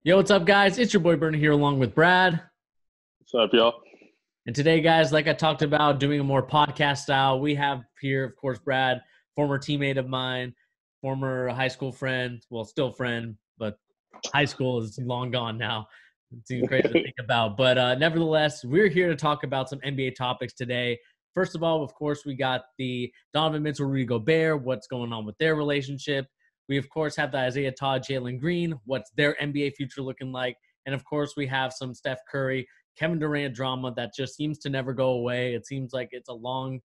Yo, what's up, guys? It's your boy Bernie here along with Brad. What's up, y'all? And today, guys, like I talked about, doing a more podcast style, we have here, of course, Brad, former teammate of mine, former high school friend. Well, still friend, but high school is long gone now. It seems crazy to think about. But nevertheless, we're here to talk about some NBA topics today. First of all, of course, we got the Donovan Mitchell, Rudy Gobert, what's going on with their relationship. We, of course, have the Isaiah Todd, Jalen Green, what's their NBA future looking like. And, of course, we have some Steph Curry, Kevin Durant drama that just seems to never go away. It seems like it's a long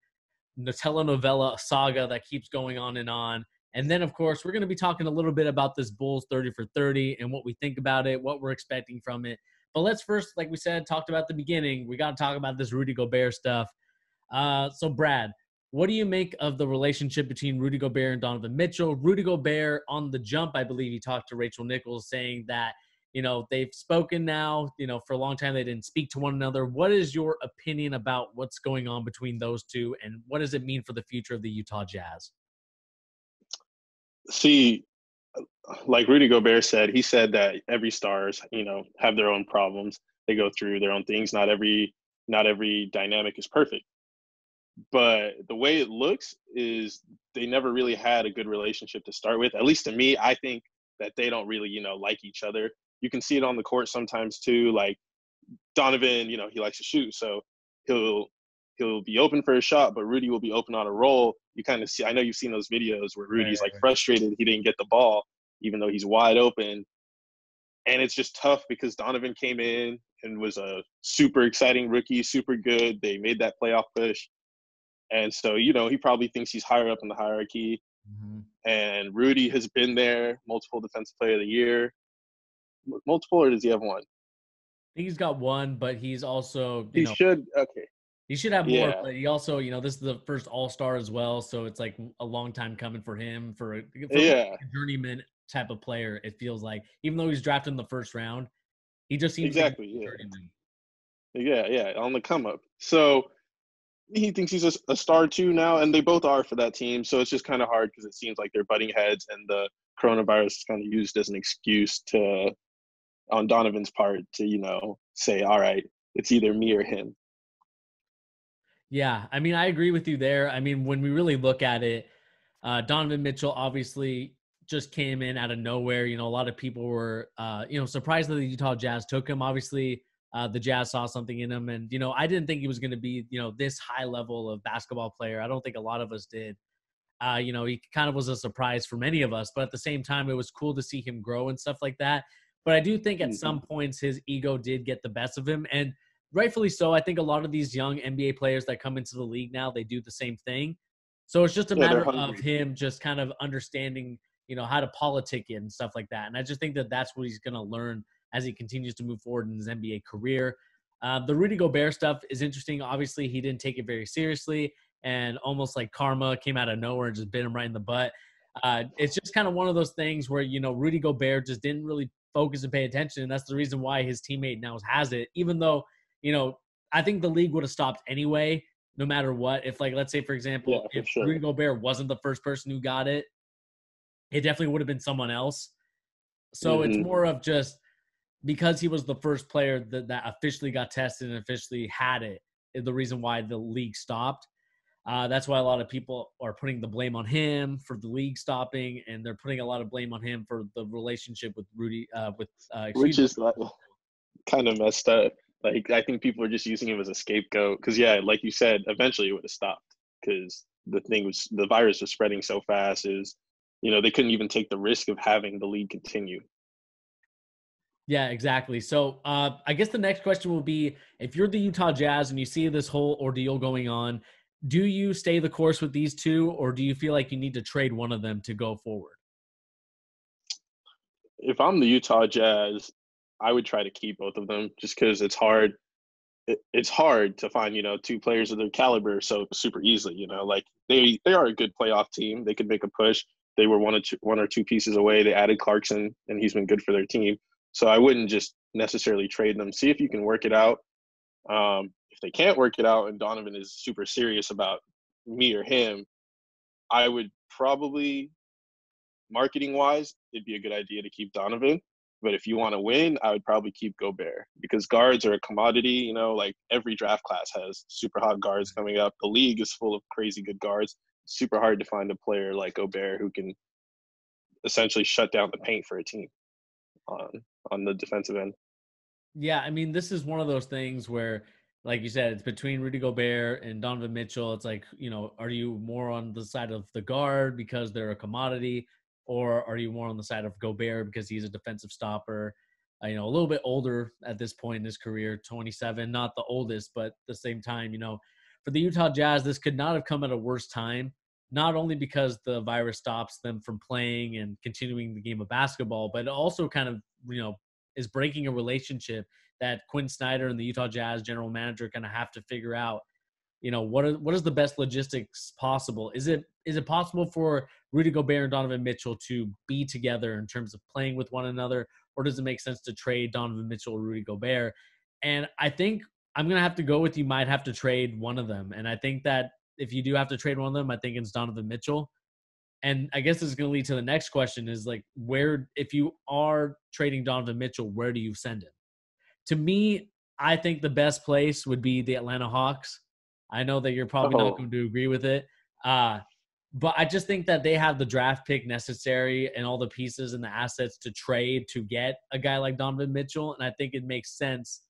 telenovela saga that keeps going on and on. And then, of course, we're going to be talking a little bit about this Bulls 30 for 30 and what we think about it, what we're expecting from it. But let's first, like we said, talked about the beginning. We got to talk about this Rudy Gobert stuff. So, Brad, what do you make of the relationship between Rudy Gobert and Donovan Mitchell? Rudy Gobert on the jump, I believe he talked to Rachel Nichols saying that, they've spoken now, for a long time they didn't speak to one another. What is your opinion about what's going on between those two, and what does it mean for the future of the Utah Jazz? See, like Rudy Gobert said, he said that every stars, have their own problems. They go through their own things. Not every dynamic is perfect. But the way it looks is they never really had a good relationship to start with. At least to me, I think that they don't really, like each other. You can see it on the court sometimes too. Like Donovan, he likes to shoot, so he'll he'll be open for a shot, but Rudy will be open on a roll. You kind of see. I know you've seen those videos where Right, Rudy's like right. frustrated he didn't get the ball, even though he's wide open, and it's just tough because Donovan came in and was a super exciting rookie, super good. They made that playoff push, and so he probably thinks he's higher up in the hierarchy. Mhm. And Rudy has been there, multiple Defensive Player of the Year, multiple, or does he have one? I think he's got one, but he's also, He should. Okay, he should have more, yeah, but he also, this is the first All-Star as well, so it's like a long time coming for him for really yeah, a journeyman type of player. It feels like, even though he's drafted in the first round, he just seems to be exactly, a yeah. journeyman. Yeah, on the come up. So he thinks he's a star too now, and they both are for that team. So it's just kind of hard because it seems like they're butting heads, and the coronavirus is kind of used as an excuse to on Donovan's part to say, all right, it's either me or him. Yeah, I mean, I agree with you there. I mean, when we really look at it, Donovan Mitchell obviously just came in out of nowhere. A lot of people were, surprised that the Utah Jazz took him. Obviously, the Jazz saw something in him, and I didn't think he was going to be, this high level of basketball player. I don't think a lot of us did. He kind of was a surprise for many of us, but at the same time, it was cool to see him grow and stuff like that. But I do think at Hmm. some points his ego did get the best of him, and rightfully so. I think a lot of these young NBA players that come into the league now, they do the same thing. So it's just a Yeah, they're matter of hungry. him just kind of understanding, how to politic it and stuff like that. And I just think that that's what he's going to learn as he continues to move forward in his NBA career. The Rudy Gobert stuff is interesting. Obviously, he didn't take it very seriously, and almost like karma came out of nowhere and just bit him right in the butt. It's just kind of one of those things where Rudy Gobert just didn't really focus and pay attention, and that's the reason why his teammate now has it. Even though you know I think the league would have stopped anyway, no matter what. If, like, let's say for example, Yeah, for if Rudy sure. Gobert wasn't the first person who got it, it definitely would have been someone else. So it's Hmm. more of just because he was the first player that officially got tested and officially had it, is the reason why the league stopped. That's why a lot of people are putting the blame on him for the league stopping, and they're putting a lot of blame on him for the relationship with Rudy, excuse Which me. is like kind of messed up. Like I think people are just using him as a scapegoat because yeah, like you said, eventually it would have stopped because the virus was spreading so fast is they couldn't even take the risk of having the league continue. Yeah, exactly. So I guess the next question will be, if you're the Utah Jazz and you see this whole ordeal going on, do you stay the course with these two, or do you feel like you need to trade one of them to go forward? If I'm the Utah Jazz, I would try to keep both of them just because it's hard. It's hard to find two players of their caliber so super easily. Like they are a good playoff team. They could make a push. They were one or two pieces away. They added Clarkson, and he's been good for their team. So I wouldn't just necessarily trade them. See if you can work it out. If they can't work it out, and Donovan is super serious about me or him, I would probably marketing wise, it'd be a good idea to keep Donovan. But if you want to win, I would probably keep Gobert because guards are a commodity. Like every draft class has super hot guards coming up. The league is full of crazy good guards. It's super hard to find a player like Gobert who can essentially shut down the paint for a team on on the defensive end. Yeah, I mean, this is one of those things where, like you said, it's between Rudy Gobert and Donovan Mitchell. It's like, are you more on the side of the guard because they're a commodity, or are you more on the side of Gobert because he's a defensive stopper? A little bit older at this point in his career, 27, not the oldest, but at the same time, for the Utah Jazz, this could not have come at a worse time. Not only because the virus stops them from playing and continuing the game of basketball, but it also kind of, is breaking a relationship that Quinn Snyder and the Utah Jazz general manager kind of have to figure out. What is the best logistics possible? Is it possible for Rudy Gobert and Donovan Mitchell to be together in terms of playing with one another, or does it make sense to trade Donovan Mitchell or Rudy Gobert? And I think I'm gonna have to go with you might have to trade one of them. And I think that if you do have to trade one of them, I think it's Donovan Mitchell. And I guess this is going to lead to the next question is like, where, if you are trading Donovan Mitchell, where do you send him? To me, I think the best place would be the Atlanta Hawks. I know that you're probably not going Oh, to agree with it. But I just think that they have the draft pick necessary and all the pieces and the assets to trade to get a guy like Donovan Mitchell. And I think it makes sense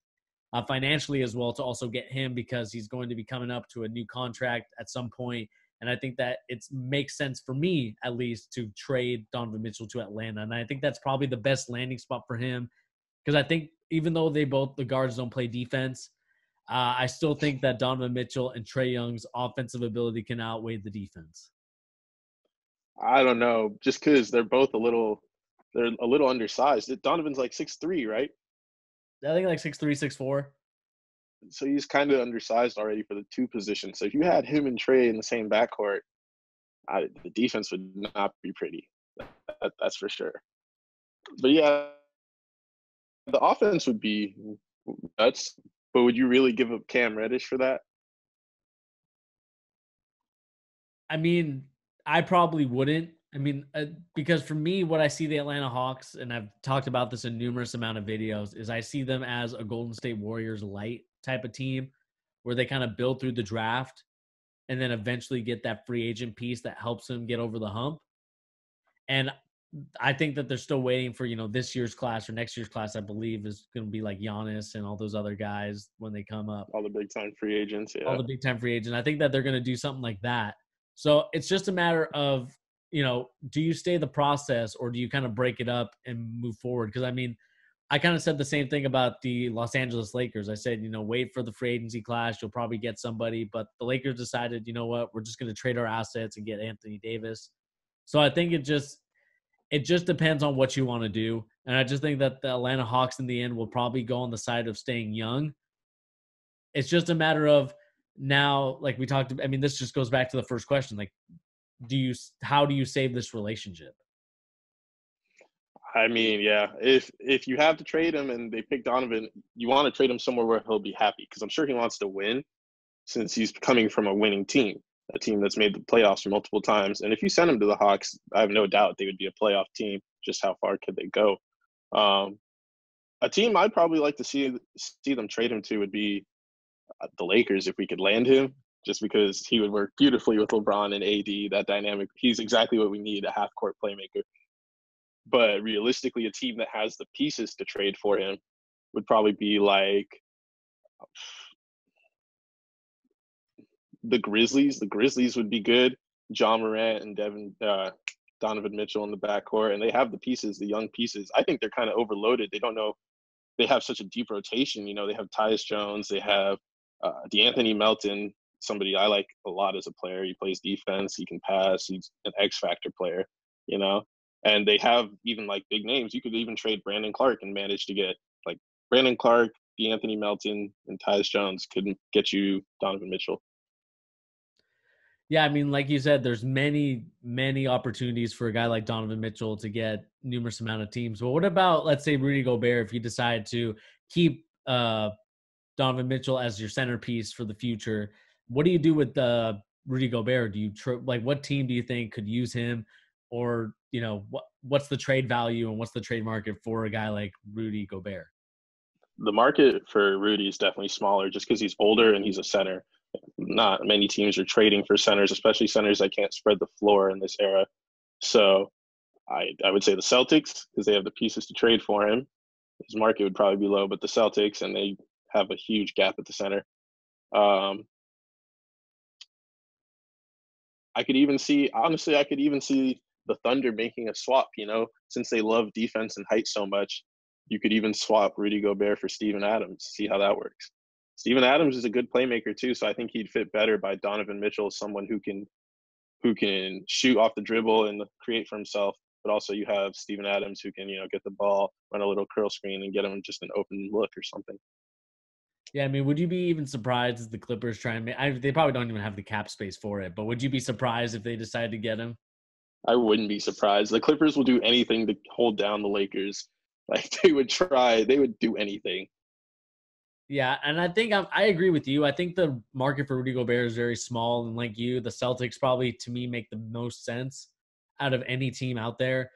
financially as well to also get him because he's going to be coming up to a new contract at some point. And I think that it makes sense for me, at least, to trade Donovan Mitchell to Atlanta. And I think that's probably the best landing spot for him because I think even though the guards don't play defense, I still think that Donovan Mitchell and Trae Young's offensive ability can outweigh the defense. I don't know. Just because they're a little undersized. Donovan's like 6'3", right? I think like 6'3", 6'4". So he's kind of undersized already for the two positions. So if you had him and Trey in the same backcourt, the defense would not be pretty. That's for sure. But yeah, the offense would be nuts. But would you really give up Cam Reddish for that? I mean, I probably wouldn't. I mean, because for me, what I see the Atlanta Hawks, and I've talked about this in numerous amount of videos, is I see them as a Golden State Warriors light type of team, where they kind of build through the draft and then eventually get that free agent piece that helps them get over the hump. And I think that they're still waiting for this year's class or next year's class. I believe is going to be like Giannis and all those other guys when they come up, All the big time free agents, all yeah. the big time free agents. I think that they're going to do something like that. So it's just a matter of, do you stay the process or do you kind of break it up and move forward? Because I mean, I kind of said the same thing about the Los Angeles Lakers. I said, wait for the free agency class. You'll probably get somebody. But the Lakers decided, you know what, we're just going to trade our assets and get Anthony Davis. So I think it just depends on what you want to do. And I just think that the Atlanta Hawks in the end will probably go on the side of staying young. It's just a matter of now, like we talked about, I mean, this just goes back to the first question. Like, how do you save this relationship? I mean, yeah. If you have to trade him and they pick Donovan, you want to trade him somewhere where he'll be happy because I'm sure he wants to win since he's coming from a winning team, a team that's made the playoffs multiple times. And if you send him to the Hawks, I have no doubt they would be a playoff team. Just how far could they go? Um, a team I'd probably like to see them trade him to would be the Lakers if we could land him, just because he would work beautifully with LeBron and AD. That dynamic, he's exactly what we need, a half court playmaker. But realistically, a team that has the pieces to trade for him would probably be like the Grizzlies. The Grizzlies would be good. John Morant and Donovan Mitchell in the backcourt, and they have the pieces, the young pieces. I think they're kind of overloaded. They don't know they have such a deep rotation. They have Tyus Jones, they have DeAnthony Melton, somebody I like a lot as a player. He plays defense, he can pass, he's an X factor player, you know. And they have even like big names. You could even trade Brandon Clark and manage to get like Brandon Clark, DeAnthony Melton, and Tyus Jones could get you Donovan Mitchell. Yeah, I mean, like you said, there's many, many opportunities for a guy like Donovan Mitchell to get numerous amount of teams. But what about, let's say, Rudy Gobert, if you decide to keep Donovan Mitchell as your centerpiece for the future? What do you do with Rudy Gobert? Do you like what team do you think could use him, or what's the trade value and what's the trade market for a guy like Rudy Gobert? The market for Rudy is definitely smaller just because he's older and he's a center. Not many teams are trading for centers, especially centers that can't spread the floor in this era. So I would say the Celtics, because they have the pieces to trade for him. His market would probably be low, but the Celtics, and they have a huge gap at the center. Um, I could even see the Thunder making a swap, since they love defense and height so much. You could even swap Rudy Gobert for Steven Adams, see how that works. Steven Adams is a good playmaker too, so I think he'd fit better by Donovan Mitchell, someone who can shoot off the dribble and create for himself. But also you have Steven Adams who can, get the ball, run a little curl screen, and get him just an open look or something. Yeah, I mean, would you be even surprised if the Clippers try and make? They probably don't even have the cap space for it, but would you be surprised if they decide to get him? I wouldn't be surprised. The Clippers will do anything to hold down the Lakers. Like they would do anything. Yeah, and I think I agree with you. I think the market for Rudy Gobert is very small, and like you, the Celtics probably to me make the most sense out of any team out there.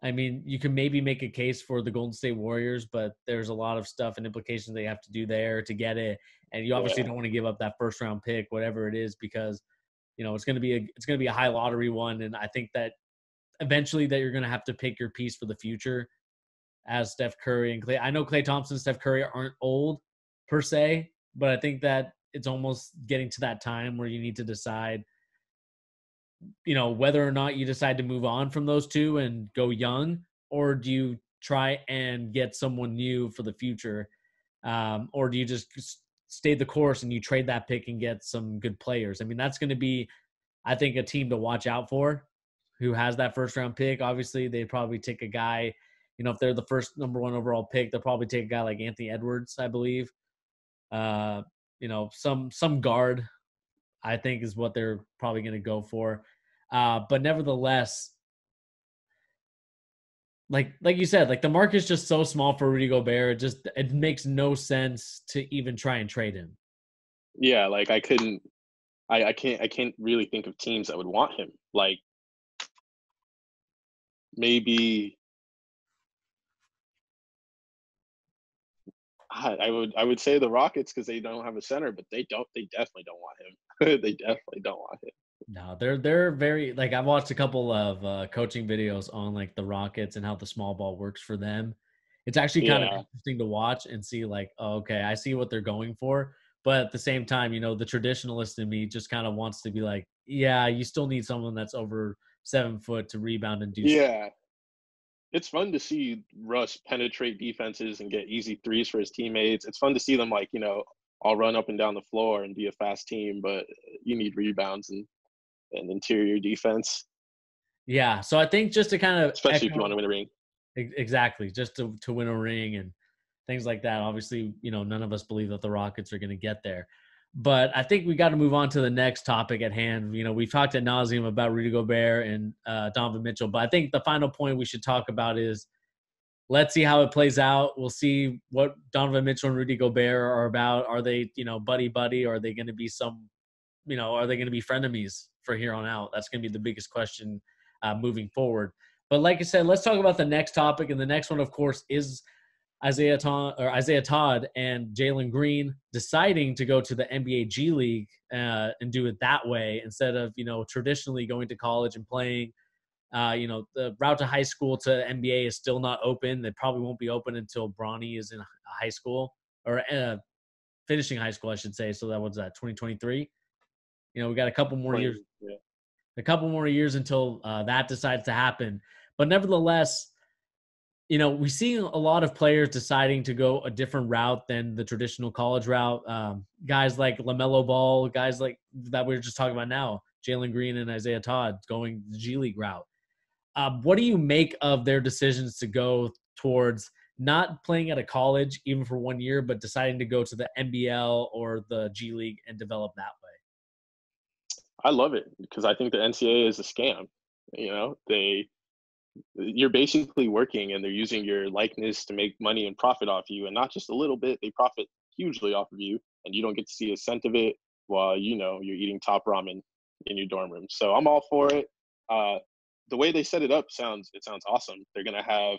I mean, you can maybe make a case for the Golden State Warriors, but there's a lot of stuff and implications they have to do there to get it, and you obviously don't want to give up that first round pick, whatever it is, because it's going to be a high lottery one, and I think that eventually that you're going to have to pick your piece for the future, as Steph Curry and Klay. I know Klay Thompson and Steph Curry aren't old per se, but I think that it's almost getting to that time where you need to decide, whether or not you decide to move on from those two and go young, or do you try and get someone new for the future, or do you just stay the course and you trade that pick and get some good players? I mean, that's going to be, I think, a team to watch out for who has that first round pick. Obviously, they probably take a guy, if they're the first number one overall pick, they'll probably take a guy like Anthony Edwards, I believe. Some guard, I think, is what they're probably going to go for. But nevertheless, like you said, like the market's just so small for Rudy Gobert. It makes no sense to even try and trade him. Yeah, like I can't really think of teams that would want him. Like maybe I would say the Rockets because they don't have a center, but they definitely don't want him. They definitely don't want him. No, they're very, like, I've watched a couple of coaching videos on like the Rockets and how the small ball works for them. It's actually kind of Yeah, interesting to watch and see, like, oh, okay, I see what they're going for. But at the same time, the traditionalist in me just kind of wants to be like, yeah, you still need someone that's over 7 foot to rebound and do stuff. yeah. It's fun to see Russ penetrate defenses and get easy threes for his teammates. It's fun to see them all run up and down the floor and be a fast team, but you need rebounds and interior defense, Yeah, so I think just to kind of especially if you want echo to win a ring. exactly, just to win a ring and things like that. Obviously, none of us believe that the Rockets are going to get there. But I think we got to move on to the next topic at hand. We've talked ad nauseum about Rudy Gobert and Donovan Mitchell, but I think the final point we should talk about is let's see how it plays out. We'll see what Donovan Mitchell and Rudy Gobert are about. Are they, buddy buddy, or are they going to be are they going to be frenemies for here on out? That's going to be the biggest question moving forward. But like I said, let's talk about the next topic, and the next one, of course, is Isaiah Todd and Jalen Green deciding to go to the NBA G League and do it that way instead of traditionally going to college and playing. The route to high school to NBA is still not open. It probably won't be open until Bronny is in high school or finishing high school, I should say. So that was 2023. We got a couple more years. Yeah. A couple more years until that decides to happen. But nevertheless, we see a lot of players deciding to go a different route than the traditional college route. Guys like LaMelo Ball, guys like that we were just talking about now, Jalen Green and Isaiah Todd going the G League route. What do you make of their decisions to go towards not playing at a college even for 1 year, but deciding to go to the NBL or the G League and develop that way? I love it because I think the NCAA is a scam. You're basically working and they're using your likeness to make money and profit off you, and not just a little bit. They profit hugely off of you, and you don't get to see a cent of it while you're eating top ramen in your dorm room. So I'm all for it. the way they set it up sounds awesome. They're gonna have,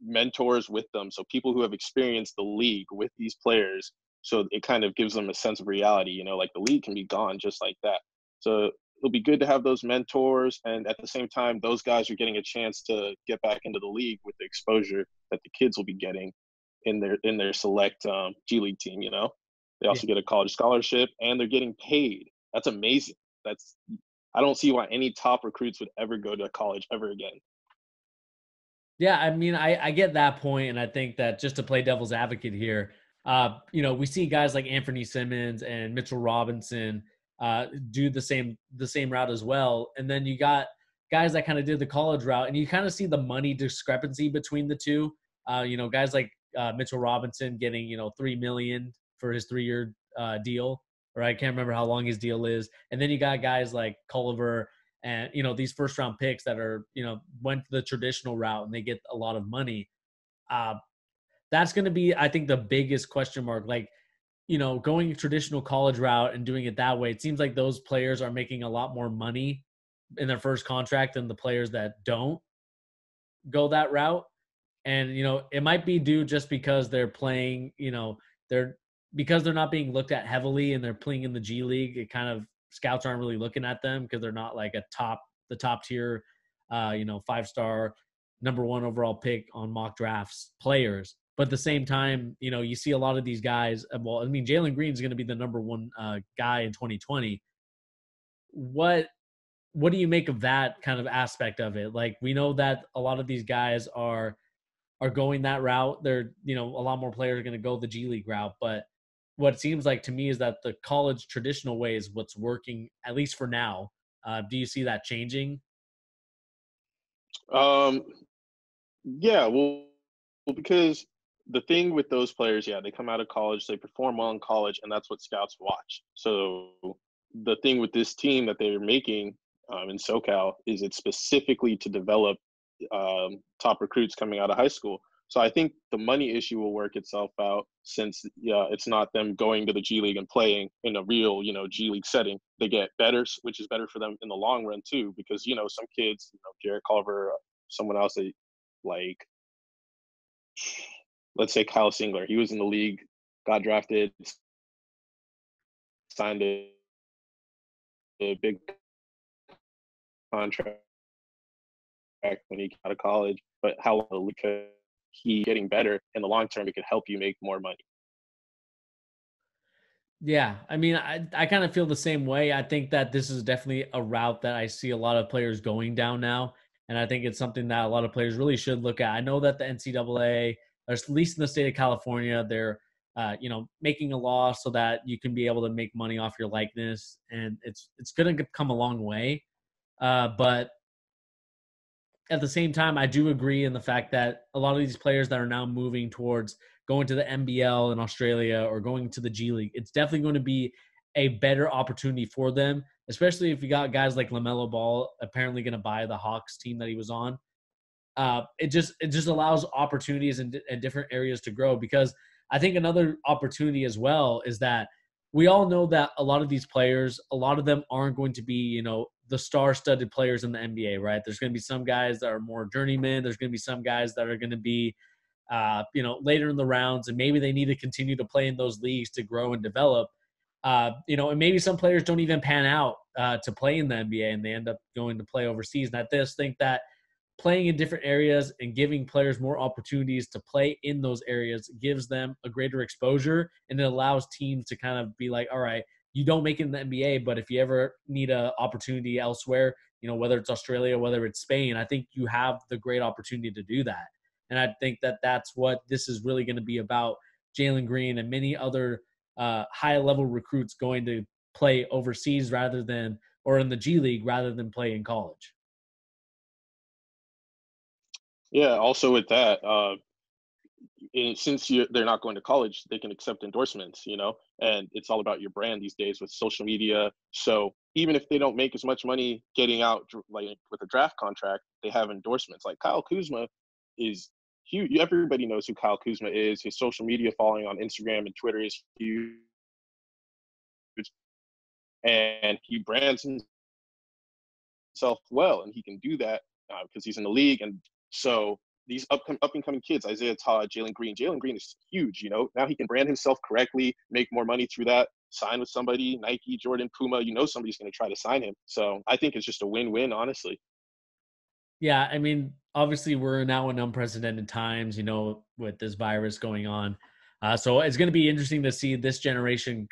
mentors with them, so people who have experienced the league with these players, so it kind of gives them a sense of reality. Like the league can be gone just like that. So it'll be good to have those mentors, and at the same time, those guys are getting a chance to get back into the league with the exposure that the kids will be getting in their select G League team. They Yeah. also get a college scholarship, and they're getting paid. That's amazing. That's I don't see why any top recruits would ever go to college ever again. Yeah, I mean, I get that point, and I think that just to play devil's advocate here, we see guys like Anthony Simmons and Mitchell Robinson do the same route as well, and then you got guys that kind of did the college route, and you kind of see the money discrepancy between the two. Guys like Mitchell Robinson getting 3 million for his 3-year deal, or I can't remember how long his deal is, and then you got guys like Culliver and these first round picks that are went the traditional route and they get a lot of money. uh that's going to be, I think, the biggest question mark. Like, going traditional college route and doing it that way, it seems like those players are making a lot more money in their first contract than the players that don't go that route. And it might be due just because they're playing, they're because they're not being looked at heavily and they're playing in the G League. It kind of, scouts aren't really looking at them because they're not like the top tier, 5-star number one overall pick on mock drafts players. But at the same time, you see a lot of these guys. Well, I mean, Jalen Green's going to be the number one guy in 2020. What do you make of that kind of aspect of it? Like, we know that a lot of these guys are going that route. They're, a lot more players are going to go the G League route. But what it seems like to me is that the college traditional way is what's working, at least for now. Do you see that changing? Um, yeah, well, because the thing with those players, yeah, they come out of college, they perform well in college, and that's what scouts watch. So the thing with this team that they're making in SoCal is it's specifically to develop top recruits coming out of high school. So I think the money issue will work itself out since, yeah, it's not them going to the G League and playing in a real, G League setting. They get better, which is better for them in the long run too, because some kids, Jared Culver, someone else, they like, let's say Kyle Singler, he was in the league, got drafted, signed a big contract when he got out of college, but how long could he getting better in the long term? It could help you make more money. Yeah, I mean, I kind of feel the same way. I think that this is definitely a route that I see a lot of players going down now, and I think it's something that a lot of players really should look at. I know that the NCAA, or at least in the state of California, they're making a law so that you can be able to make money off your likeness, and it's going to come a long way. But at the same time, I do agree in the fact that a lot of these players that are now moving towards going to the NBL in Australia or going to the G League, it's definitely going to be a better opportunity for them, especially if you got guys like LaMelo Ball apparently going to buy the Hawks team that he was on. It just allows opportunities in different areas to grow, because I think another opportunity as well is that we all know that a lot of these players, a lot of them aren't going to be, the star-studded players in the NBA, right? There's going to be some guys that are more journeymen. There's going to be some guys that are going to be, later in the rounds, and maybe they need to continue to play in those leagues to grow and develop. And maybe some players don't even pan out to play in the NBA, and they end up going to play overseas. And I just think that playing in different areas and giving players more opportunities to play in those areas gives them a greater exposure, and it allows teams to kind of be like, all right, you don't make it in the NBA, but if you ever need an opportunity elsewhere, whether it's Australia, whether it's Spain, I think you have the great opportunity to do that. And I think that that's what this is really going to be about. Jalen Green and many other high level recruits going to play overseas rather than, or in the G League rather than play in college. Yeah. Also with that, since they're not going to college, they can accept endorsements, and it's all about your brand these days with social media. So even if they don't make as much money getting out like with a draft contract, they have endorsements. Like Kyle Kuzma is huge. Everybody knows who Kyle Kuzma is. His social media following on Instagram and Twitter is huge, and he brands himself well, and he can do that because he's in the league. And so these up and coming kids, Isaiah Todd, Jalen Green is huge. You know, now he can brand himself correctly, make more money through that, sign with somebody, Nike, Jordan, Puma. You know, somebody's going to try to sign him. So I think it's just a win-win, honestly. Yeah, I mean, obviously we're now in unprecedented times, you know, with this virus going on. So it's going to be interesting to see this generation,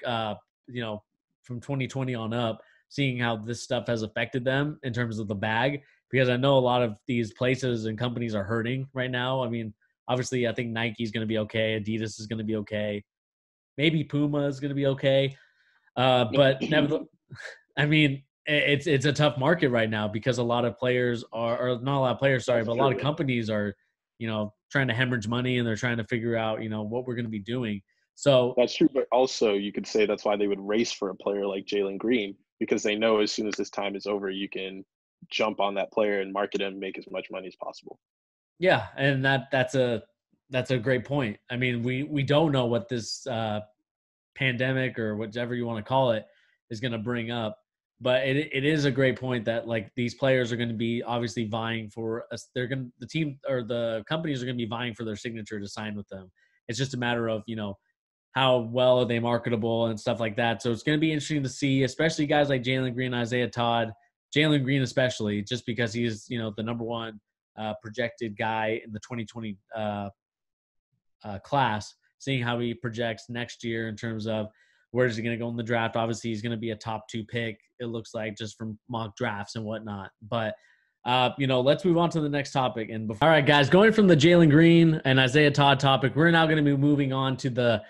you know, from 2020 on up, seeing how this stuff has affected them in terms of the bag. Because I know a lot of these places and companies are hurting right now. I mean, obviously, I think Nike's going to be okay. Adidas is going to be okay. Maybe Puma is going to be okay. But nevertheless, I mean, it's a tough market right now because a lot of players are, or not a lot of players, sorry, That's but a true, lot of yeah. companies are, you know, trying to hemorrhage money and they're trying to figure out, you know, what we're going to be doing. So That's true, but also you could say that's why they would race for a player like Jalen Green, because they know as soon as this time is over, you can jump on that player and market him, make as much money as possible. yeah, and that's a great point. I mean, we don't know what this pandemic or whatever you want to call it is going to bring up. But it is a great point that like these players are going to be obviously vying for us. They're going to, the team or the companies are going to be vying for their signature to sign with them. It's just a matter of, you know, how well are they marketable and stuff like that. So it's going to be interesting to see, especially guys like Jalen Green, Isaiah Todd, Jalen Green especially, just because he's, you know, the number one projected guy in the 2020 class, seeing how he projects next year in terms of where is he going to go in the draft. Obviously, he's going to be a top 2 pick, it looks like, just from mock drafts and whatnot. But, you know, let's move on to the next topic. And all right, guys, going from the Jalen Green and Isaiah Todd topic, we're now going to be moving on to the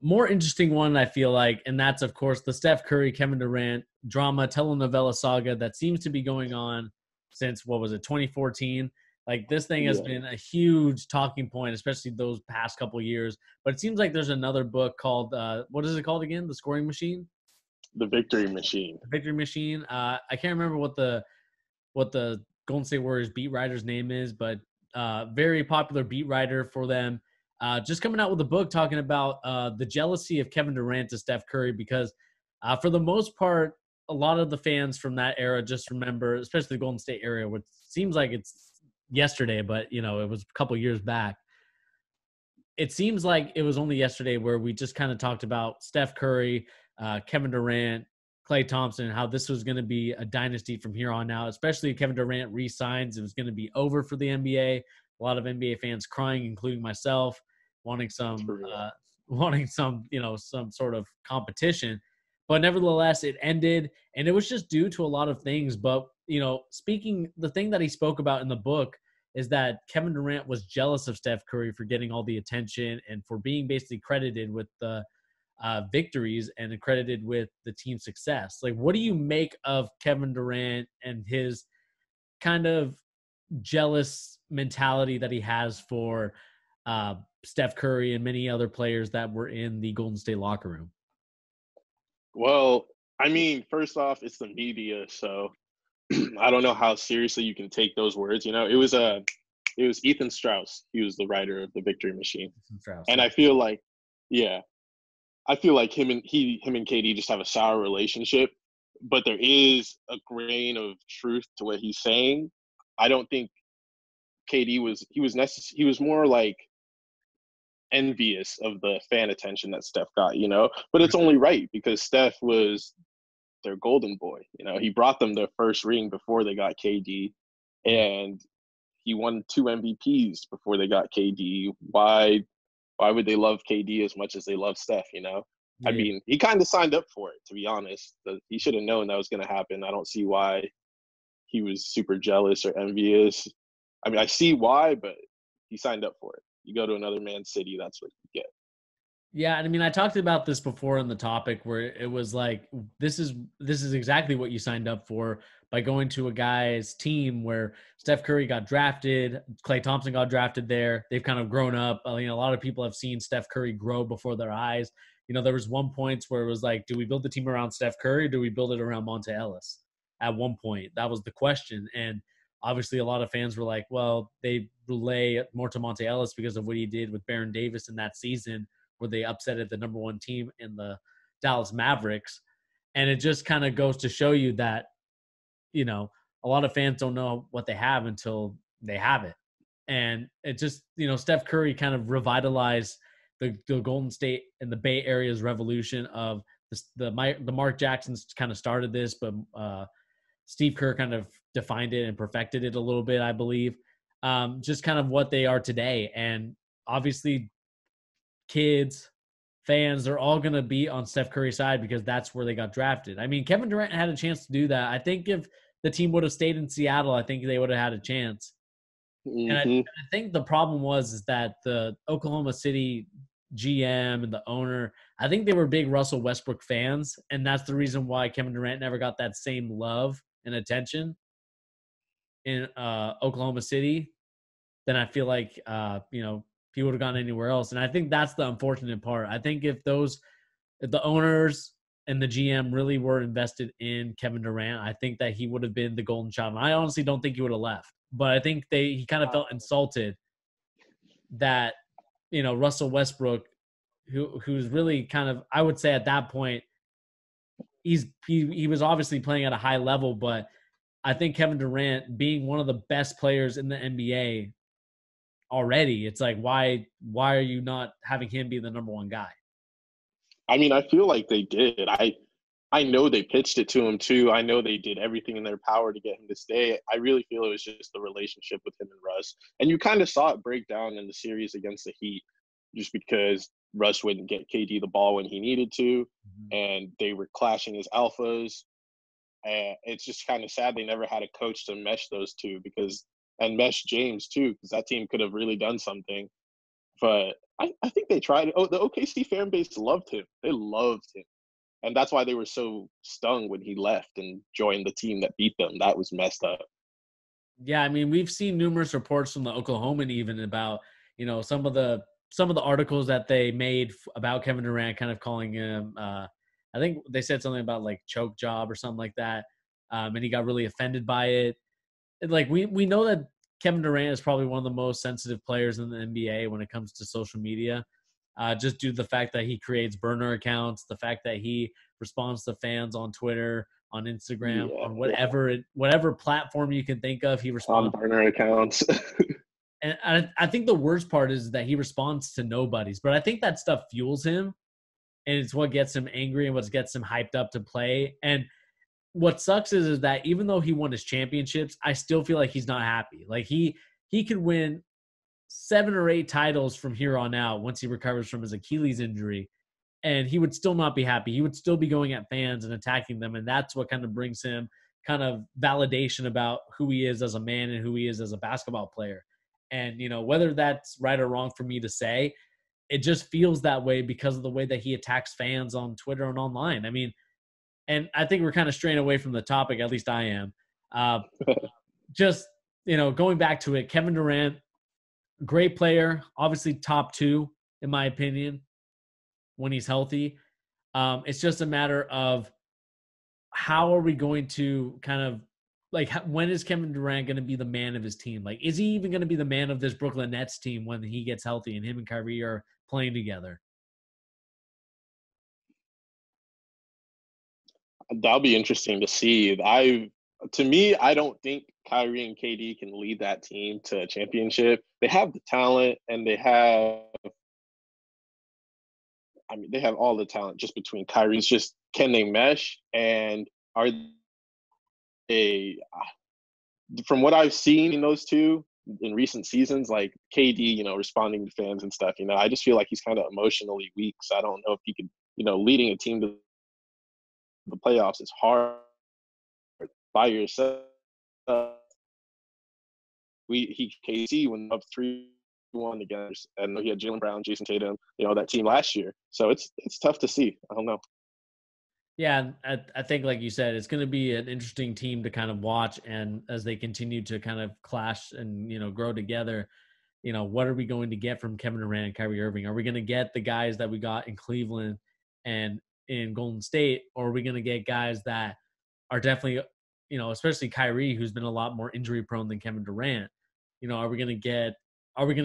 more interesting one, I feel like, and that's, of course, the Steph Curry, Kevin Durant drama telenovela saga that seems to be going on since, what was it, 2014? Like this thing has Yeah, been a huge talking point, especially those past couple of years. But it seems like there's another book called what is it called again? The Scoring Machine, the victory machine. the Victory Machine. I can't remember what the Golden State Warriors beat writer's name is, but very popular beat writer for them. Just coming out with a book talking about the jealousy of Kevin Durant to Steph Curry because for the most part, a lot of the fans from that era just remember, especially the Golden State area, which seems like it's yesterday, but you know, it was a couple years back. It seems like it was only yesterday where we just kind of talked about Steph Curry, Kevin Durant, Klay Thompson, how this was going to be a dynasty from here on out, especially if Kevin Durant re-signs. It was going to be over for the NBA. A lot of NBA fans crying, including myself, wanting some, For real. wanting some, you know, some sort of competition. But nevertheless, it ended, and it was just due to a lot of things. But you know, the thing that he spoke about in the book is that Kevin Durant was jealous of Steph Curry for getting all the attention and for being basically credited with the victories and credited with the team's success. Like, what do you make of Kevin Durant and his kind of jealous mentality that he has for Steph Curry and many other players that were in the Golden State locker room? Well, I mean, first off, it's the media, so I don't know how seriously you can take those words. You know, it was Ethan Strauss. He was the writer of the Victory Machine, Strauss, and yeah. I feel like, yeah, I feel like him and KD just have a sour relationship. But there is a grain of truth to what he's saying. I don't think KD was he was more like envious of the fan attention that Steph got, you know. But it's only right because Steph was their golden boy. You know, he brought them their first ring before they got KD, and he won 2 MVPs before they got KD. Why would they love KD as much as they love Steph? You know, I Yeah. mean, he kind of signed up for it, to be honest. He should have known that was going to happen. I don't see why he was super jealous or envious. I mean, I see why, but he signed up for it. You go to another man's city, that's what you get. Yeah, and I mean, I talked about this before in the topic where it was like, this is exactly what you signed up for by going to a guy's team where Steph Curry got drafted, Klay Thompson got drafted there. They've kind of grown up. I mean, a lot of people have seen Steph Curry grow before their eyes. You know, there was one point where it was like, do we build the team around Steph Curry or do we build it around Monte Ellis? At one point, that was the question, and obviously a lot of fans were like, well, they relay more to Monte Ellis because of what he did with Baron Davis in that season where they upsetted the number one team in the Dallas Mavericks. And it just kind of goes to show you that, you know, a lot of fans don't know what they have until they have it. And it just, Steph Curry kind of revitalized the Golden State and the Bay Area's revolution of the Mark Jacksons kind of started this, but Steve Kerr kind of defined it and perfected it a little bit, I believe. Just kind of what they are today. And obviously kids, fans, they're all going to be on Steph Curry's side because that's where they got drafted. I mean, Kevin Durant had a chance to do that. I think if the team would have stayed in Seattle, I think they would have had a chance. And I think the problem is that the Oklahoma City GM and the owner, I think they were big Russell Westbrook fans, and that's the reason why Kevin Durant never got that same love and attention in Oklahoma City. Then I feel like he would have gone anywhere else, and I think that's the unfortunate part. I think if the owners and the GM really were invested in Kevin Durant, I think that he would have been the golden child. And I honestly don't think he would have left. But I think he kind of felt insulted that, Russell Westbrook, who's really kind of, I would say at that point, he was obviously playing at a high level, but I think Kevin Durant being one of the best players in the NBA already, it's like, why are you not having him be the number one guy? I mean, I feel like they did. I know they pitched it to him too. I know they did everything in their power to get him to stay. I really feel it was just the relationship with him and Russ. And you kind of saw it break down in the series against the Heat just because Russ wouldn't get KD the ball when he needed to, and they were clashing as alphas. And it's just kind of sad they never had a coach to mesh those two and mesh James too, because that team could have really done something. But I think they tried. Oh, the OKC fan base loved him. They loved him. And that's why they were so stung when he left and joined the team that beat them. That was messed up. Yeah, I mean, we've seen numerous reports from the Oklahoman even about, some of the articles that they made about Kevin Durant, kind of calling him, I think they said something about like choke job or something like that. And he got really offended by it. And like we know that Kevin Durant is probably one of the most sensitive players in the NBA when it comes to social media. Just due to the fact that he creates burner accounts, the fact that he responds to fans on Twitter, on Instagram, on whatever platform you can think of, he responds on burner accounts. And I think the worst part is that he responds to nobodies, but I think that stuff fuels him, and it's what gets him angry and what gets him hyped up to play. And what sucks is that even though he won his championships, I still feel like he's not happy. Like he could win 7 or 8 titles from here on out once he recovers from his Achilles injury, and he would still not be happy. He would still be going at fans and attacking them, and that's what kind of brings him kind of validation about who he is as a man and who he is as a basketball player. And, whether that's right or wrong for me to say, it just feels that way because of the way that he attacks fans on Twitter and online. I mean, and I think we're kind of straying away from the topic, at least I am. Just, going back to it, Kevin Durant, great player, obviously top 2 in my opinion when he's healthy. It's just a matter of how are we going to kind of like when is Kevin Durant going to be the man of his team? Like, is he even going to be the man of this Brooklyn Nets team when he gets healthy and him and Kyrie are playing together? That'll be interesting to see. To me, I don't think Kyrie and KD can lead that team to a championship. They have the talent and they have all the talent just between Kyrie. It's just, can they mesh? And are they, from what I've seen in those two in recent seasons, like KD, responding to fans and stuff, I just feel like he's kind of emotionally weak. So I don't know if he could, leading a team to the playoffs is hard by yourself. KC when up 3-1 against, and he had Jaylen Brown, Jason Tatum, that team last year. So it's tough to see. I don't know. Yeah, I think, like you said, it's going to be an interesting team to kind of watch, and as they continue to kind of clash and grow together, what are we going to get from Kevin Durant and Kyrie Irving? Are we going to get the guys that we got in Cleveland and in Golden State, or are we going to get guys that are definitely, especially Kyrie, who's been a lot more injury prone than Kevin Durant? Are we going to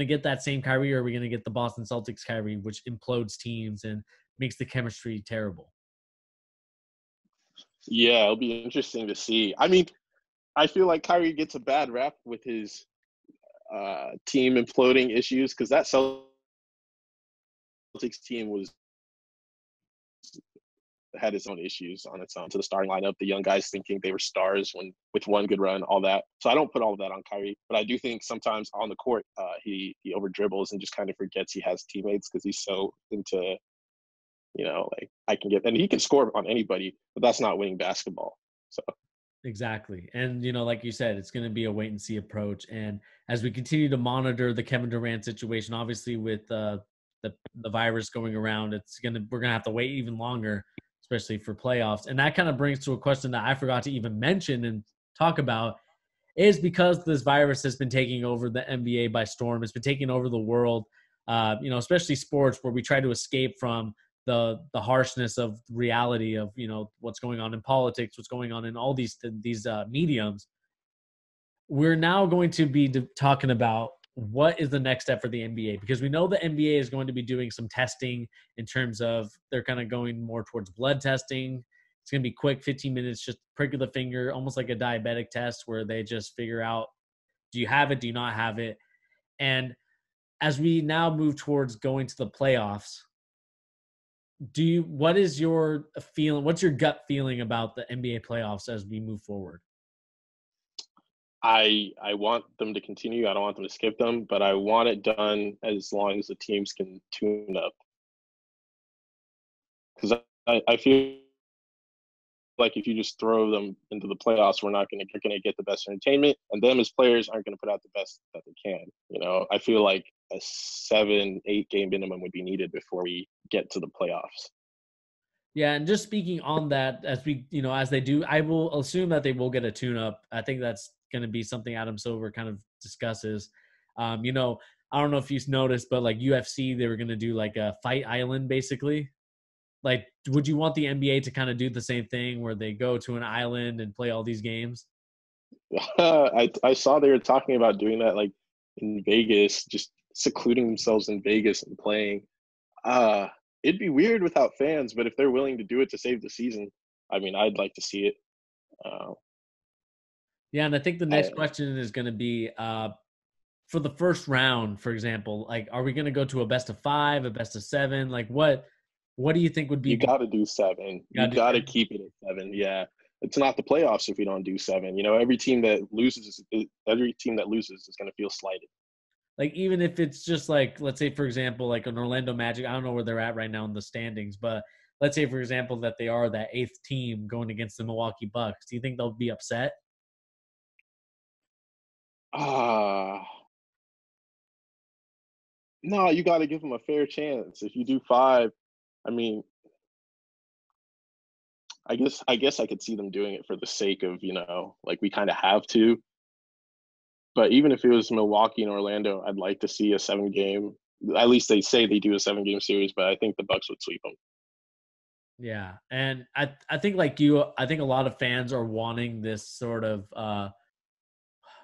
get that same Kyrie, or are we going to get the Boston Celtics Kyrie, which implodes teams and makes the chemistry terrible? Yeah, it'll be interesting to see. I mean, I feel like Kyrie gets a bad rap with his team imploding issues because that Celtics team had its own issues on its own. To the starting lineup, the young guys thinking they were stars when with one good run, all that. So I don't put all of that on Kyrie, but I do think sometimes on the court he over dribbles and just kind of forgets he has teammates because he's so into like I can get, and he can score on anybody, but that's not winning basketball. So Exactly. And, like you said, it's going to be a wait and see approach. And as we continue to monitor the Kevin Durant situation, obviously with the virus going around, we're going to have to wait even longer, especially for playoffs. And that kind of brings to a question that I forgot to even mention and talk about is because this virus has been taking over the NBA by storm. It's been taking over the world, especially sports where we try to escape from the harshness of reality of what's going on in politics, what's going on in all these mediums. We're now going to be talking about what is the next step for the NBA, because we know the NBA is going to be doing some testing in terms of they're kind of going more towards blood testing. It's going to be quick, 15 minutes, just prick of the finger, almost like a diabetic test where they just figure out, do you have it, do you not have it? And as we now move towards going to the playoffs, what is your feeling? What's your gut feeling about the NBA playoffs as we move forward? I want them to continue. I don't want them to skip them, but I want it done as long as the teams can tune up. Because I feel like if you just throw them into the playoffs, you're going to get the best entertainment, and them as players aren't going to put out the best that they can. I feel like a 7-8 game minimum would be needed before we get to the playoffs. Yeah, and just speaking on that, as they do, I will assume that they will get a tune-up. I think that's going to be something Adam Silver kind of discusses. I don't know if you've noticed, but like UFC, they were going to do like a fight island, basically. Like, would you want the NBA to kind of do the same thing where they go to an island and play all these games? I saw they were talking about doing that like in Vegas, just secluding themselves in Vegas and playing. It'd be weird without fans, but if they're willing to do it to save the season, I mean, I'd like to see it. Yeah, and I think the next question is going to be for the first round, for example, like, are we going to go to a best of 5, a best of 7? Like, what do you think would be? You got to do 7. You got to keep it at 7. Yeah, it's not the playoffs if we don't do 7. Every team that loses is going to feel slighted. Like, even if it's just like, let's say, for example, like an Orlando Magic, I don't know where they're at right now in the standings, but let's say, for example, that they are that 8th team going against the Milwaukee Bucks. Do you think they'll be upset? No, you got to give them a fair chance. If you do 5, I mean, I guess I could see them doing it for the sake of, like we kind of have to. But even if it was Milwaukee and Orlando, I'd like to see a 7-game. At least they say they do a 7-game series, but I think the Bucks would sweep them. Yeah, and I think like you, I think a lot of fans are wanting this sort of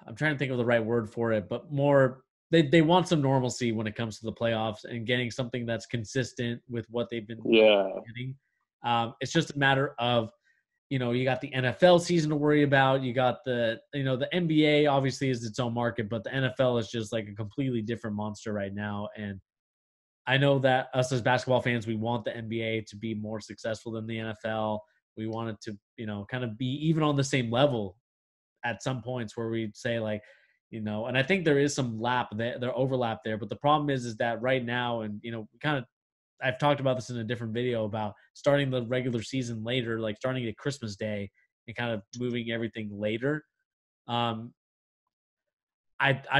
I'm trying to think of the right word for it, but more they want some normalcy when it comes to the playoffs and getting something that's consistent with what they've been getting. It's just a matter of, you got the NFL season to worry about. You got the NBA obviously is its own market, but the NFL is just like a completely different monster right now. And I know that us as basketball fans, we want the NBA to be more successful than the NFL. We want it to, kind of be even on the same level at some points where we say like, and I think there is some there overlap there. But the problem is that right now, and, I've talked about this in a different video about starting the regular season later, like starting at Christmas Day and kind of moving everything later. I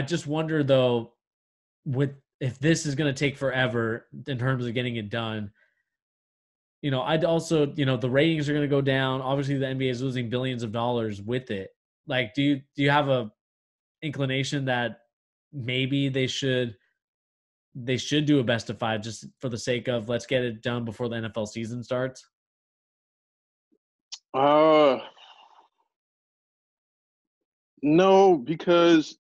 just wonder though, if this is going to take forever in terms of getting it done. I'd also, the ratings are going to go down. Obviously, the NBA is losing billions of dollars with it. Like, do you have a inclination that maybe they should do a best of 5 just for the sake of let's get it done before the NFL season starts? No, because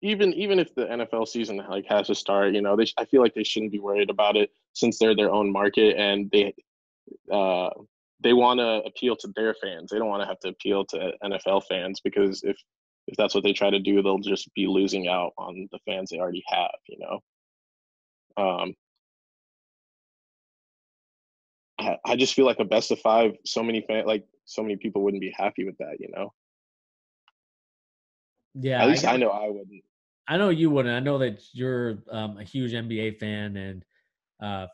even if the NFL season like has to start, I feel like they shouldn't be worried about it since they're their own market and they they want to appeal to their fans. They don't want to have to appeal to NFL fans, because if that's what they try to do, they'll just be losing out on the fans they already have. Um, I just feel like a best of five. So many people wouldn't be happy with that. Yeah, At least I know I wouldn't. I know you wouldn't. I know that you're a huge NBA fan, and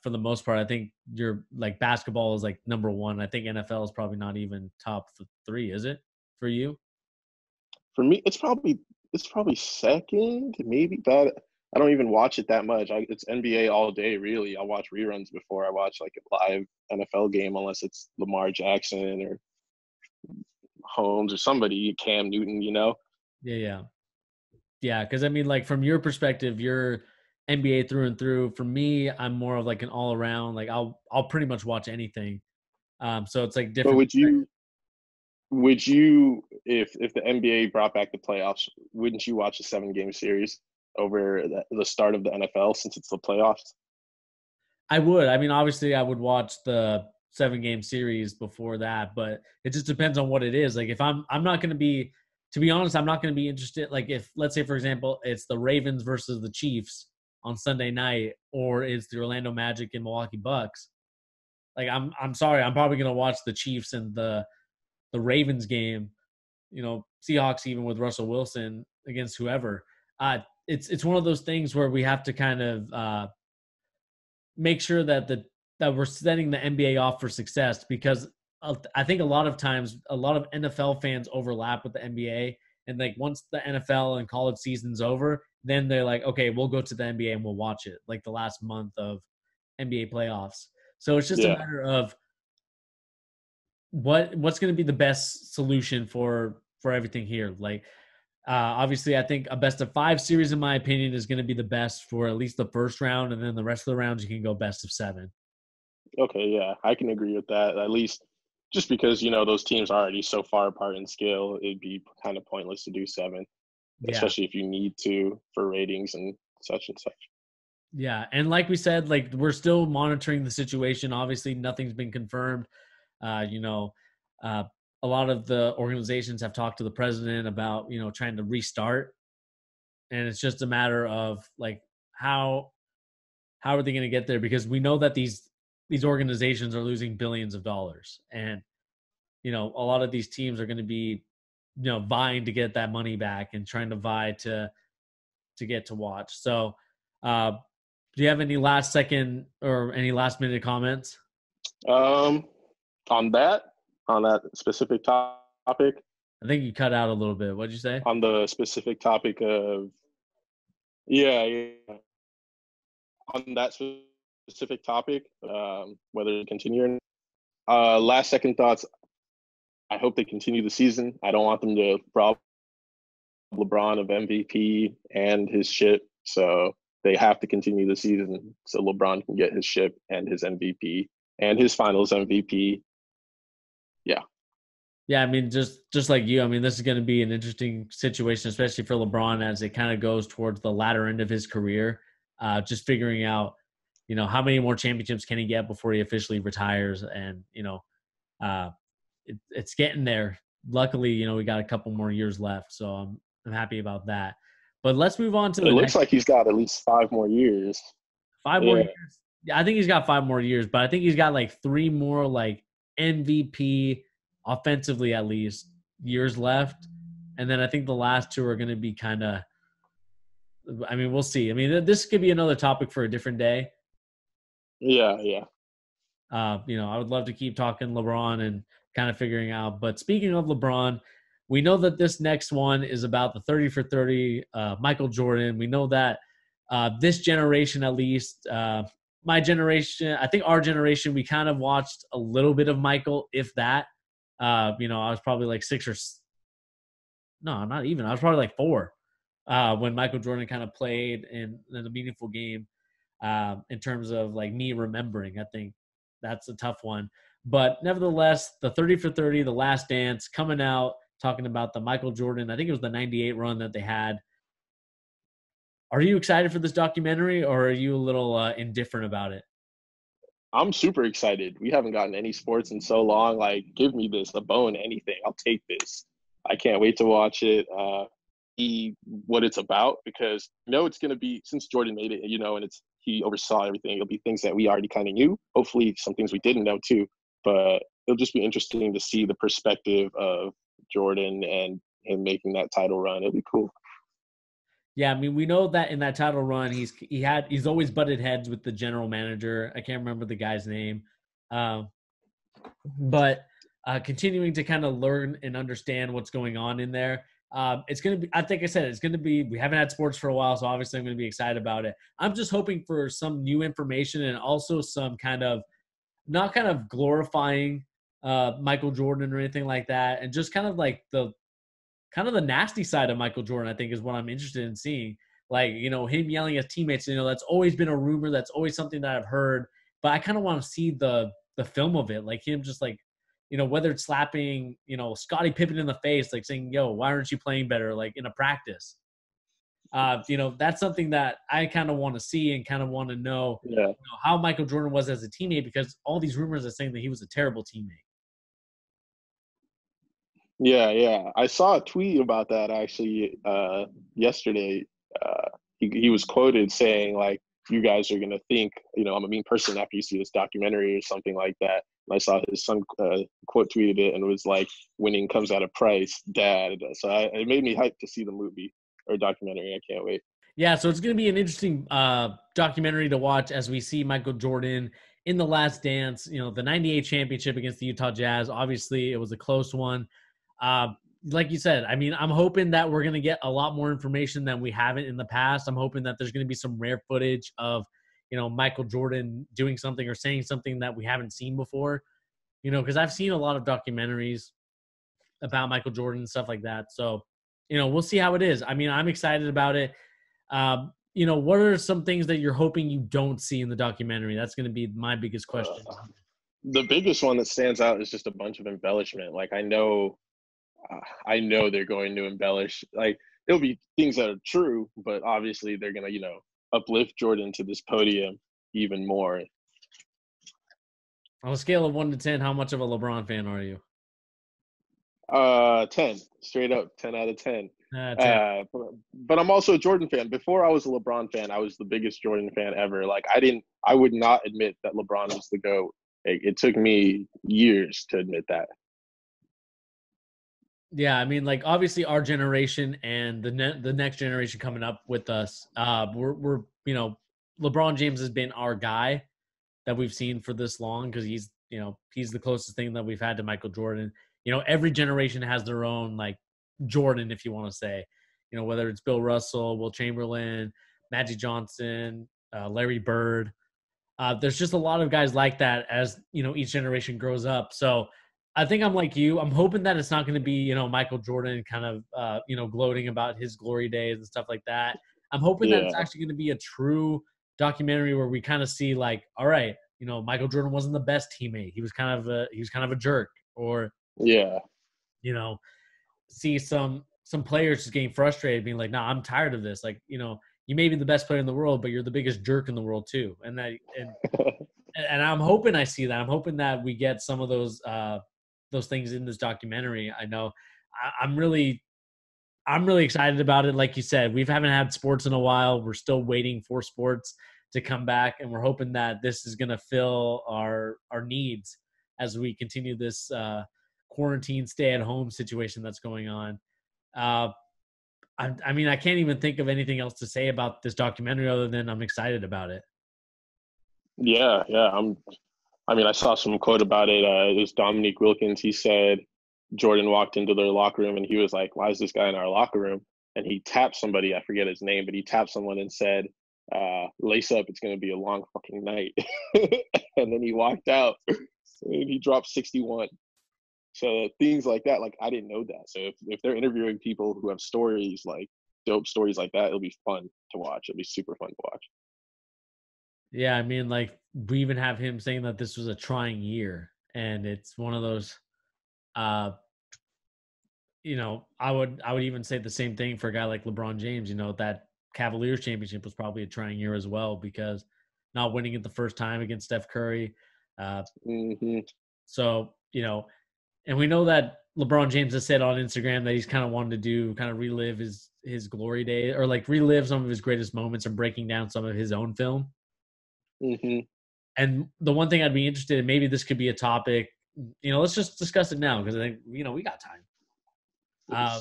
for the most part, I think you're like basketball is like number one. I think NFL is probably not even top three, is it for you? For me, it's probably second, maybe. But I don't even watch it that much. It's NBA all day, really. I watch reruns before I watch like a live NFL game, unless it's Lamar Jackson or Holmes or somebody, Cam Newton. Yeah, yeah, yeah. Because I mean, like from your perspective, you're NBA through and through. For me, I'm more of like an all around. Like I'll pretty much watch anything. So it's like But different. would you, if the NBA brought back the playoffs, wouldn't you watch a 7 game series over the start of the NFL, since it's the playoffs? I would. I mean, obviously, I would watch the 7 game series before that, but it just depends on what it is. Like, if I'm not going to be, to be honest, I'm not going to be interested. Like, if let's say, for example, it's the Ravens versus the Chiefs on Sunday night, or it's the Orlando Magic and Milwaukee Bucks. Like, I'm sorry, I'm probably going to watch the Chiefs and the Ravens game. Seahawks even with Russell Wilson against whoever. It's one of those things where we have to kind of make sure that we're setting the NBA off for success, because I think a lot of times a lot of NFL fans overlap with the NBA, and like once the NFL and college season's over, then they're like, okay, we'll go to the NBA and we'll watch it, like the last month of NBA playoffs. So it's just a Yeah. matter of what's going to be the best solution for everything here. Like obviously, I think a best of 5 series, in my opinion, is going to be the best for at least the first round, and then the rest of the rounds you can go best of 7. Okay, yeah, I can agree with that. At least just because, those teams are already so far apart in scale, it'd be kind of pointless to do 7, Yeah, especially if you need to for ratings and such and such. yeah, and like we said, like we're still monitoring the situation. Obviously, nothing's been confirmed. Uh, you know, uh, a lot of the organizations have talked to the president about trying to restart, and it's just a matter of like how are they going to get there, because we know that these organizations are losing billions of dollars, and a lot of these teams are going to be vying to get that money back and trying to vie to get to watch. So uh do you have any last second or any last minute comments? Um, on that specific topic, I think you cut out a little bit. What'd you say? on the specific topic of, yeah, yeah, on that specific topic, whether to continue or not. Last second thoughts. I hope they continue the season. I don't want them to rob LeBron of MVP and his ship. So they have to continue the season so LeBron can get his ship and his MVP and his finals MVP. Yeah. Yeah, I mean, just like you, I mean, this is going to be an interesting situation, especially for LeBron as it kind of goes towards the latter end of his career. Just figuring out, how many more championships can he get before he officially retires, and uh, it's getting there. Luckily, we got a couple more years left, so I'm happy about that. But let's move on to It the looks next like he's got at least 5 more years. 5 more Yeah. years. Yeah, I think he's got 5 more years, but I think he's got like 3 more like MVP offensively at least years left, and then I think the last 2 are going to be kind of. I mean, we'll see. I mean, this could be another topic for a different day. Yeah. Yeah. I would love to keep talking LeBron and kind of figuring out. But speaking of LeBron, we know that this next one is about the 30 for 30, Michael Jordan. We know that this generation, at least, my generation, I think our generation, we kind of watched a little bit of Michael, if that. I was probably like 6 or no, not even. I was probably like 4 when Michael Jordan kind of played in a meaningful game. In terms of like me remembering, I think that's a tough one. But nevertheless, the 30 for 30, the last dance coming out, talking about the Michael Jordan, I think it was the 98 run that they had. Are you excited for this documentary, or are you a little indifferent about it? I'm super excited. We haven't gotten any sports in so long. Like, give me this, a bone, anything. I'll take this. I can't wait to watch it. See what it's about because it's going to be since Jordan made it, and he oversaw everything. It'll be things that we already kind of knew. Hopefully, some things we didn't know too. But it'll just be interesting to see the perspective of Jordan and him making that title run. It'll be cool. Yeah, I mean, we know that in that title run, he's always butted heads with the general manager. I can't remember the guy's name, um, but continuing to kind of learn and understand what's going on in there. It's going to be, I think I said, it's going to be, we haven't had sports for a while, so obviously I'm going to be excited about it. I'm just hoping for some new information and also some kind of, not kind of glorifying Michael Jordan or anything like that, and just kind of like the nasty side of Michael Jordan, I think, is what I'm interested in seeing. Like, him yelling at teammates, that's always been a rumor. That's always something that I've heard. But I kind of want to see the film of it. Like him just like, whether it's slapping, Scottie Pippen in the face, like saying, yo, why aren't you playing better? Like in a practice. That's something that I kind of want to see and kind of want to know, how Michael Jordan was as a teammate, because all these rumors are saying that he was a terrible teammate. Yeah. I saw a tweet about that actually yesterday. He was quoted saying like, "You guys are gonna think, I'm a mean person after you see this documentary or something like that." And I saw his son quote tweeted it and it was like, "Winning comes at a price, Dad." So it made me hyped to see the movie or documentary. I can't wait. Yeah, so it's going to be an interesting documentary to watch as we see Michael Jordan in The Last Dance, the 98 championship against the Utah Jazz. Obviously, it was a close one. Like you said, I mean, I'm hoping that we're going to get a lot more information than we haven't in the past. I'm hoping that there's going to be some rare footage of, Michael Jordan doing something or saying something that we haven't seen before, because I've seen a lot of documentaries about Michael Jordan and stuff like that. So, we'll see how it is. I mean, I'm excited about it. What are some things that you're hoping you don't see in the documentary? That's going to be my biggest question. The biggest one that stands out is just a bunch of embellishment. Like I know they're going to embellish. Like it'll be things that are true, but obviously they're gonna, uplift Jordan to this podium even more. On a scale of 1 to 10, how much of a LeBron fan are you? 10, straight up, 10 out of 10. 10. But I'm also a Jordan fan. Before I was a LeBron fan, I was the biggest Jordan fan ever. Like I would not admit that LeBron was the GOAT. It took me years to admit that. Yeah, I mean, like obviously our generation and the next generation coming up with us, we're LeBron James has been our guy that we've seen for this long because he's the closest thing that we've had to Michael Jordan. Every generation has their own like Jordan, if you want to say, whether it's Bill Russell, Will Chamberlain, Magic Johnson, Larry Bird. There's just a lot of guys like that as each generation grows up. So I think I'm like you. I'm hoping that it's not going to be Michael Jordan kind of gloating about his glory days and stuff like that. I'm hoping that it's actually going to be a true documentary where we kind of see like, all right, Michael Jordan wasn't the best teammate. He was kind of a jerk, or see some players just getting frustrated, being like, "Nah, I'm tired of this." Like, you may be the best player in the world, but you're the biggest jerk in the world too. And I'm hoping I see that. I'm hoping that we get some of those things in this documentary. I know I'm really excited about it. Like you said, we haven't had sports in a while. We're still waiting for sports to come back, and we're hoping that this is going to fill our needs as we continue this quarantine, stay-at-home situation that's going on. I mean, I can't even think of anything else to say about this documentary other than I'm excited about it. Yeah. I saw some quote about it. It was Dominique Wilkins. He said Jordan walked into their locker room and he was like, "Why is this guy in our locker room?" And he tapped somebody. I forget his name, but he tapped someone and said, "Lace up. It's going to be a long fucking night." And then he walked out and he dropped 61. So things like that, like I didn't know that. So if they're interviewing people who have stories like dope stories like that, it'll be fun to watch. It'll be super fun to watch. Yeah, I mean, like we even have him saying that this was a trying year, and it's one of those. I would even say the same thing for a guy like LeBron James. That Cavaliers championship was probably a trying year as well because not winning it the first time against Steph Curry. Mm-hmm. So, and we know that LeBron James has said on Instagram that he's kind of wanted to relive his glory days, or like relive some of his greatest moments and breaking down some of his own film. Mm-hmm. And the one thing I'd be interested in, maybe this could be a topic, let's just discuss it now because I think, we got time.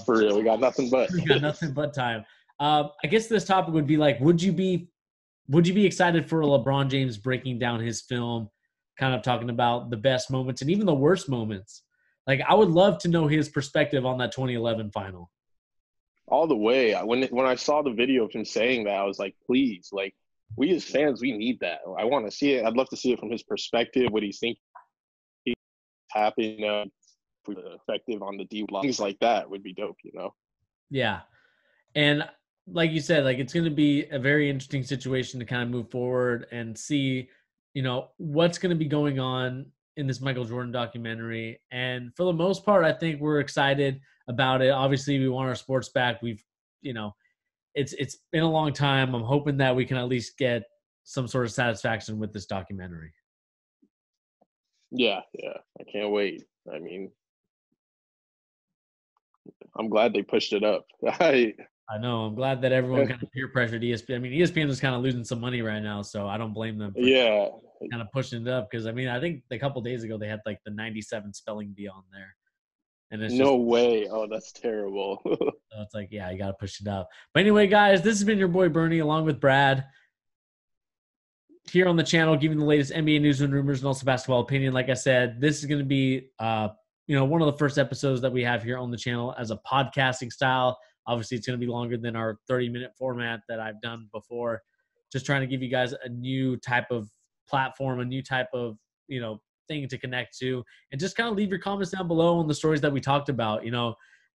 For real, we got nothing but. We got nothing but time. I guess this topic would be like, would you be excited for LeBron James breaking down his film, kind of talking about the best moments and even the worst moments? Like, I would love to know his perspective on that 2011 final. All the way. When I saw the video of him saying that, I was like, please, like, we as fans, we need that. I want to see it. I'd love to see it from his perspective, what he's thinking, happening, effective on the D block. Things like that would be dope, Yeah. And like you said, like, it's going to be a very interesting situation to kind of move forward and see, what's going to be going on in this Michael Jordan documentary. And for the most part, I think we're excited about it. Obviously, we want our sports back. We've, it's been a long time. I'm hoping that we can at least get some sort of satisfaction with this documentary. Yeah. I can't wait. I mean, I'm glad they pushed it up. I know. I'm glad that everyone kind of peer pressured ESPN. I mean, ESPN is kind of losing some money right now, so I don't blame them for kind of pushing it up because, I mean, I think a couple days ago they had like the 97 spelling bee on there. And it's no way. Oh, that's terrible. So it's like, yeah, you got to push it up. But anyway, guys, this has been your boy Bernie along with Brad here on the channel, giving the latest NBA news and rumors and also basketball opinion. Like I said, this is going to be, one of the first episodes that we have here on the channel as a podcasting style. Obviously, it's going to be longer than our 30-minute format that I've done before. Just trying to give you guys a new type of platform, a new type of, thing to connect to, and just kind of leave your comments down below on the stories that we talked about.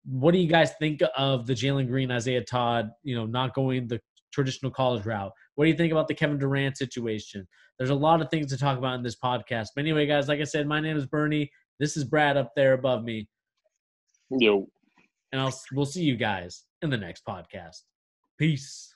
What do you guys think of the Jalen Green, Isaiah Todd, not going the traditional college route? What do you think about the Kevin Durant situation? There's a lot of things to talk about in this podcast. But anyway, guys, like I said, my name is Bernie. This is Brad up there above me. Yo. And we'll see you guys in the next podcast. Peace.